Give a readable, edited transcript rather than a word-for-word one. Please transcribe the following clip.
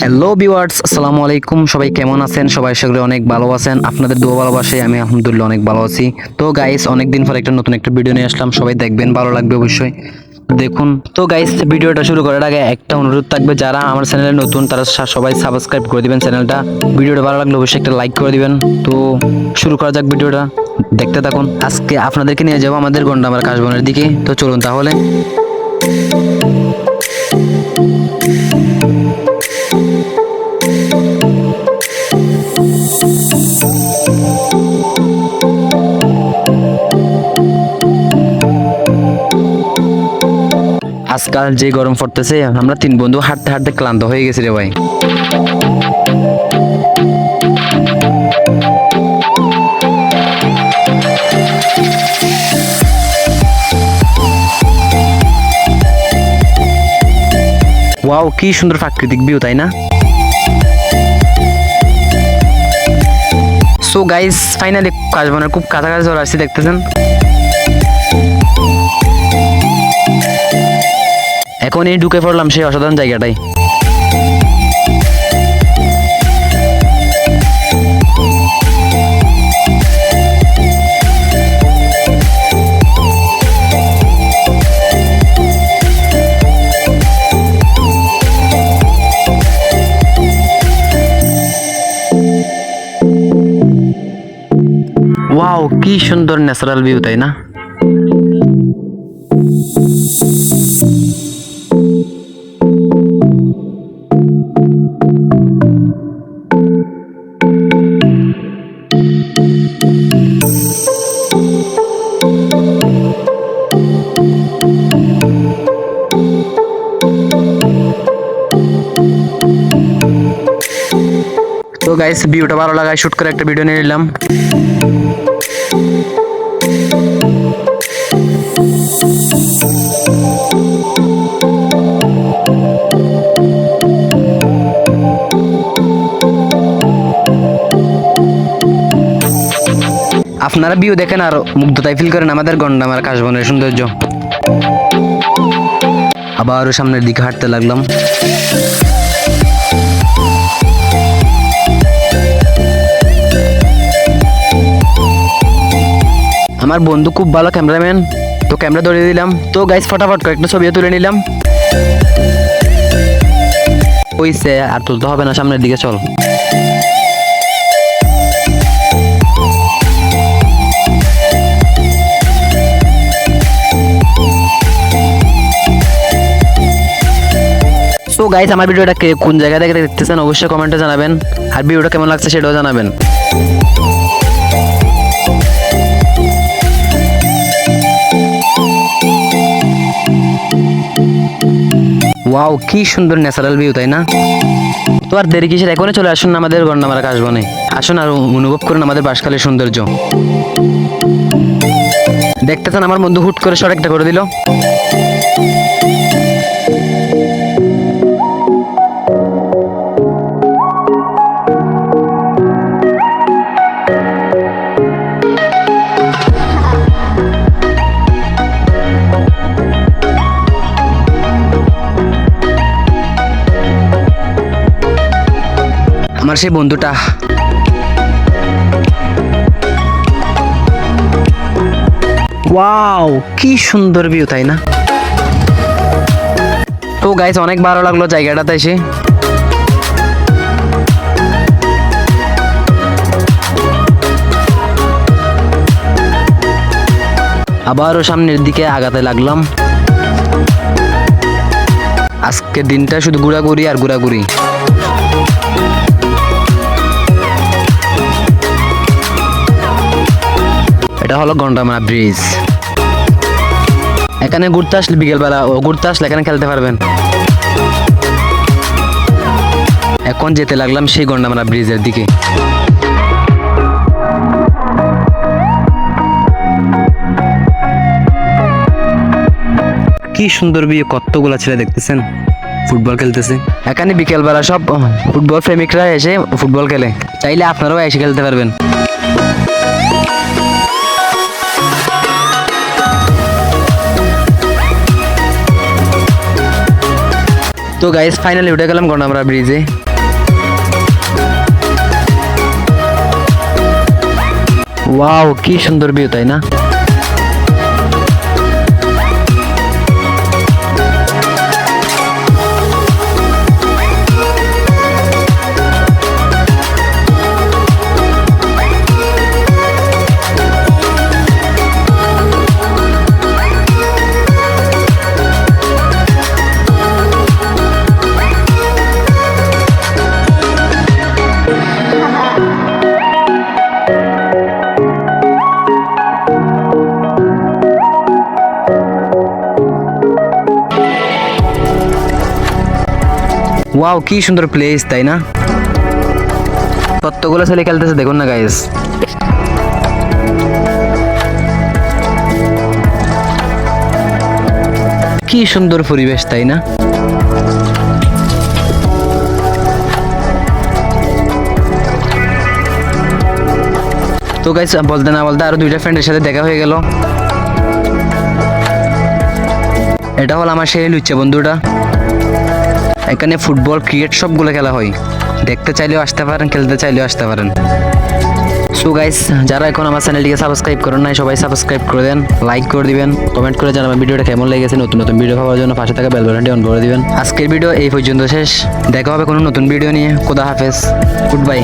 Hello viewers, আসসালামু আলাইকুম। সবাই কেমন আছেন? সবাই আশা করি অনেক ভালো আছেন। আপনাদের দোয়া ভালোবাসায় আমি আলহামদুলিল্লাহ অনেক ভালো আছি। তো গাইস, অনেকদিন পর একটা নতুন একটা ভিডিও নিয়ে আসলাম। সবাই দেখবেন, ভালো লাগবে অবশ্যই। দেখুন তো গাইস, ভিডিওটা শুরু করার আগে একটা অনুরোধ থাকবে, যারা আমার চ্যানেলে নতুন তারা সবাই সাবস্ক্রাইব করে দিবেন চ্যানেলটা। ভিডিওটা ভালো লাগলে অবশ্যই একটা লাইক করে দিবেন। তো শুরু করা যাক ভিডিওটা, দেখতে থাকুন। আজকে আপনাদেরকে নিয়ে যাবো আমাদের গন্ডামারা কাশবনের দিকে। তো চলুন তাহলে। আজকাল যে গরম পড়তেছে, আমরা তিন বন্ধু হাঁটতে হাঁটতে ক্লান্ত হয়ে গেছি রে ভাই। ওয়াও, কি সুন্দর প্রাকৃতিক ভিউ, তাই না? সো গাইস, ফাইনালি কাশবনের খুব কাছাকাছি চলে আসছি, দেখতেছেন। এখন এই ঢুকে পড়লাম সেই অসাধারণ জায়গাটাই। ওয়াও, কি সুন্দর ন্যাচারাল ভিউ, তাই না? তো গাইস, ভিউটা ভালো লাগায় শুট করে একটা ভিডিও নিয়ে নিলাম। আপনারা ভিউ দেখেন আর মুগ্ধতায় ফিল করেন আমাদের গন্ডামারা কাশবনের সৌন্দর্য। আবারও সামনের দিকে হাঁটতে লাগলাম। আমার বন্ধু খুব ভালো ক্যামেরাম্যান, তো ক্যামেরা ধরিয়ে দিলাম। তো গাইস, ফটাফট করে একটা ছবিও তুলে নিলাম। ওইসে আর তুলতে হবে না, সামনের দিকে চল। তো গাইস, আমার ভিডিওটা কোন জায়গা থেকে দেখতেছেন অবশ্যই কমেন্টে জানাবেন, আর ভিডিওটা কেমন লাগছে সেটাও জানাবেন। ওয়াও, কি সুন্দর ন্যাচারাল ভিউ, তাই না? তো আর দেরি কিসের, এখনই চলে আসুন আমাদের গন্ডামারা কাশবনে। আসুন আর অনুভব করুন আমাদের বাঁশখালীর সৌন্দর্য। দেখতেছেন আমার বন্ধু হুট করে শর্ট একটা করে দিল। আমার সেই বন্ধুটা। ওয়াও, কি সুন্দর ভিউ, তাই না? তো গাইস, অনেক ভালো লাগলো জায়গাটাতে এসে। আবারও সামনের দিকে আগাতে লাগলাম। আজকের দিনটা শুধু ঘোরাঘুরি আর ঘোরাঘুরি। এটা হলো গন্ডামারা ব্রিজ। এখানে ঘুরতে আসলে বিকেলবেলা ঘুরতে আসলে এখানে খেলতে পারবেন। এখন যেতে লাগলাম সেই গন্ডামারা ব্রিজের দিকে। কি সুন্দর ভিউ, কতগুলা ছেলে দেখতেছেন ফুটবল খেলতেছে। এখানে বিকেলবেলা সব ফুটবল প্রেমিকরা এসে ফুটবল খেলে, চাইলে আপনারাও এসে খেলতে পারবেন। তো গাইস ফাইনালি উঠে গেলাম গন্ডামারা ব্রিজে। ওয়াও, কি সুন্দর ভিউ, তাই না? ওয়াও, কি সুন্দর প্লেস, তাই না? কতগুলো ছেলে খেলতেছে দেখুন না গাইস। কি সুন্দর পরিবেশ, তাই না? তো গাইস, বলতে না বলতে আরো দুইটা ফ্রেন্ডের সাথে দেখা হয়ে গেল। এটা হল আমার সেই লুচ্চা বন্ধুটা। এখানে ফুটবল, ক্রিকেট সবগুলো খেলা হয়। দেখতে চাইলেও আসতে পারেন, খেলতে চাইলেও আসতে পারেন। সো গাইস, যারা এখন আমার চ্যানেলটিকে সাবস্ক্রাইব করেন নাই, সবাই সাবস্ক্রাইব করে দেন, লাইক করে দিবেন, কমেন্ট করে জানাবেন ভিডিওটা কেমন লেগেছে। নতুন নতুন ভিডিও পাওয়ার জন্য পাশে থাকা বেল বাটনটি অন করে দিবেন। আজকের ভিডিও এই পর্যন্ত শেষ। দেখা হবে কোনো নতুন ভিডিও নিয়ে। খোদা হাফেজ, গুড বাই।